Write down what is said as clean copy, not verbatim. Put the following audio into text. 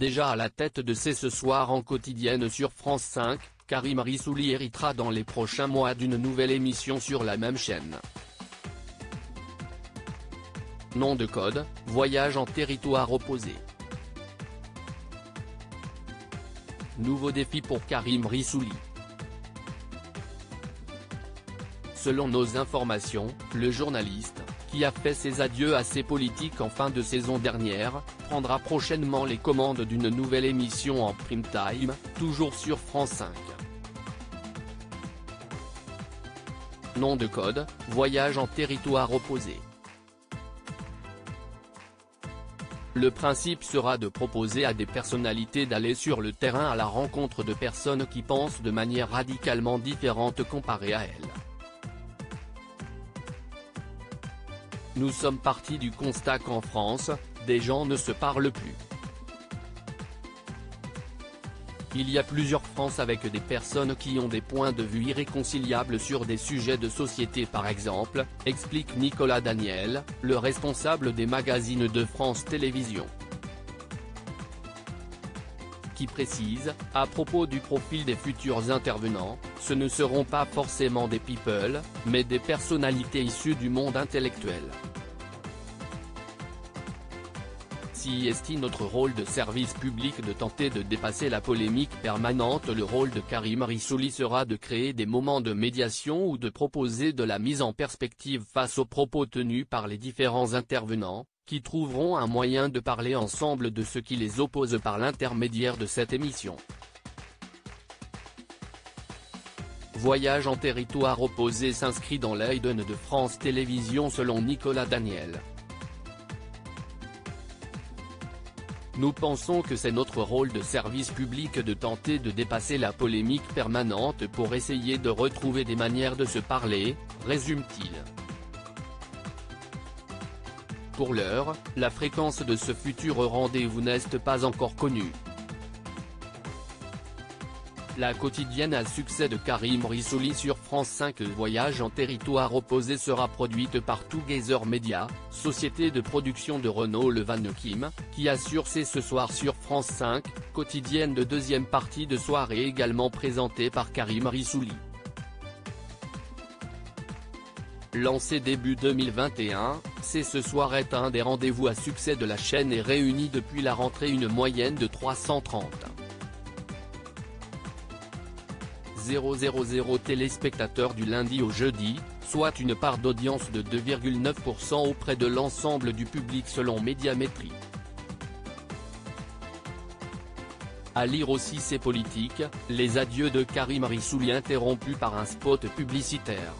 Déjà à la tête de C'est ce soir en quotidienne sur France 5, Karim Rissouli héritera dans les prochains mois d'une nouvelle émission sur la même chaîne. Nom de code, voyage en territoire opposé. Nouveau défi pour Karim Rissouli. Selon nos informations, le journaliste, qui a fait ses adieux à ses politiques en fin de saison dernière, prendra prochainement les commandes d'une nouvelle émission en prime time, toujours sur France 5. Nom de code, voyage en territoire opposé. Le principe sera de proposer à des personnalités d'aller sur le terrain à la rencontre de personnes qui pensent de manière radicalement différente comparée à elles. Nous sommes partis du constat qu'en France, des gens ne se parlent plus. Il y a plusieurs France avec des personnes qui ont des points de vue irréconciliables sur des sujets de société par exemple, explique Nicolas Daniel, le responsable des magazines de France Télévisions. Qui précise, à propos du profil des futurs intervenants, ce ne seront pas forcément des people, mais des personnalités issues du monde intellectuel. Si est notre rôle de service public de tenter de dépasser la polémique permanente, le rôle de Karim Rissouli sera de créer des moments de médiation ou de proposer de la mise en perspective face aux propos tenus par les différents intervenants, qui trouveront un moyen de parler ensemble de ce qui les oppose par l'intermédiaire de cette émission. Voyage en territoire opposé s'inscrit dans l'ADN de France Télévisions selon Nicolas Daniel. Nous pensons que c'est notre rôle de service public de tenter de dépasser la polémique permanente pour essayer de retrouver des manières de se parler, résume-t-il. Pour l'heure, la fréquence de ce futur rendez-vous n'est pas encore connue. La quotidienne à succès de Karim Rissouli sur France 5 Voyage en territoire opposé sera produite par Together Media, société de production de Renaud Levanequim, qui assure C'est ce soir sur France 5, quotidienne de deuxième partie de soirée également présentée par Karim Rissouli. Lancé début 2021, C'est ce soir est un des rendez-vous à succès de la chaîne et réunit depuis la rentrée une moyenne de 330 000 téléspectateurs du lundi au jeudi, soit une part d'audience de 2,9% auprès de l'ensemble du public selon Médiamétrie. À lire aussi ces politiques, les adieux de Karim Rissouli interrompus par un spot publicitaire.